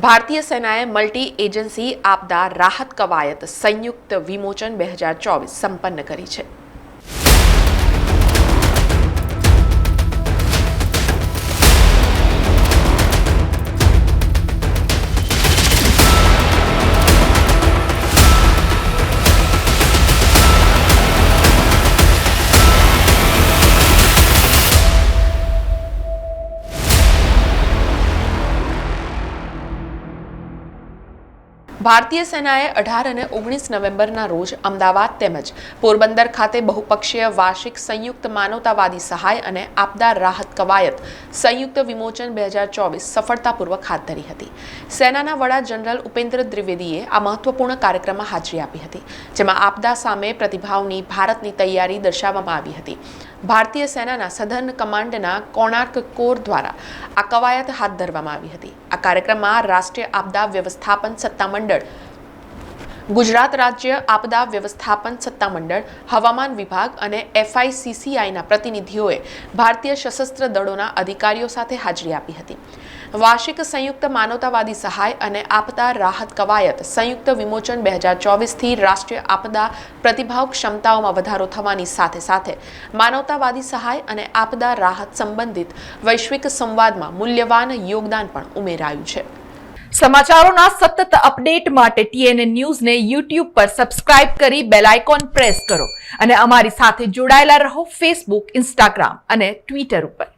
ભારતીય સેનાએ multi agency આપદા રાહત કવાયત સંયુક્ત વિમોચન 2024 સંપન્ન કરી છે। ભારતીય સેનાએ 18 અને 19 નવેમ્બરના રોજ અમદાવાદ તેમજ પોરબંદર ખાતે બહુપક્ષીય વાર્ષિક સંયુક્ત માનવતાવાદી સહાય અને આપદા રાહત કવાયત સંયુક્ત વિમોચન 2024 સફળતાપૂર્વક હાથ ધરી હતી। સેનાના વડા જનરલ ઉપેન્દ્ર દ્વિવેદીએ આ મહત્વપૂર્ણ કાર્યક્રમમાં હાજરી આપી હતી, જેમાં આપદા સામે પ્રતિભાવની ભારતની તૈયારી દર્શાવવામાં આવી હતી। ભારતીય સેનાના સધર્ન કમાન્ડના કોણાર્ક કોર દ્વારા આ કવાયત હાથ ધરવામાં આવી હતી। આ કાર્યક્રમમાં રાષ્ટ્રીય આપદા વ્યવસ્થાપન સત્તામંડળ, ગુજરાત રાજ્ય આપદા વ્યવસ્થાપન સત્તામંડળ, હવામાન વિભાગ અને FICCIના પ્રતિનિધિઓએ ભારતીય સશસ્ત્ર દળોના અધિકારીઓ સાથે હાજરી આપી હતી। વાર્ષિક સંયુક્ત માનવતાવાદી સહાય અને આપદા રાહત કવાયત સંયુક્ત વિમોચન 2024 થી રાષ્ટ્રીય આપદા પ્રતિભાવ ક્ષમતાઓમાં વધારો થવાની સાથે સાથે માનવતાવાદી સહાય અને આપદા રાહત સંબંધિત વૈશ્વિક સંવાદમાં મૂલ્યવાન યોગદાન પણ ઉમેરાયું છે। સમાચારોના સતત અપડેટ માટે TNN ન્યૂઝને YouTube પર સબસ્ક્રાઇબ કરી બેલ આઇકોન પ્રેસ કરો અને અમારી સાથે જોડાયેલા રહો Facebook, Instagram અને Twitter ઉપર।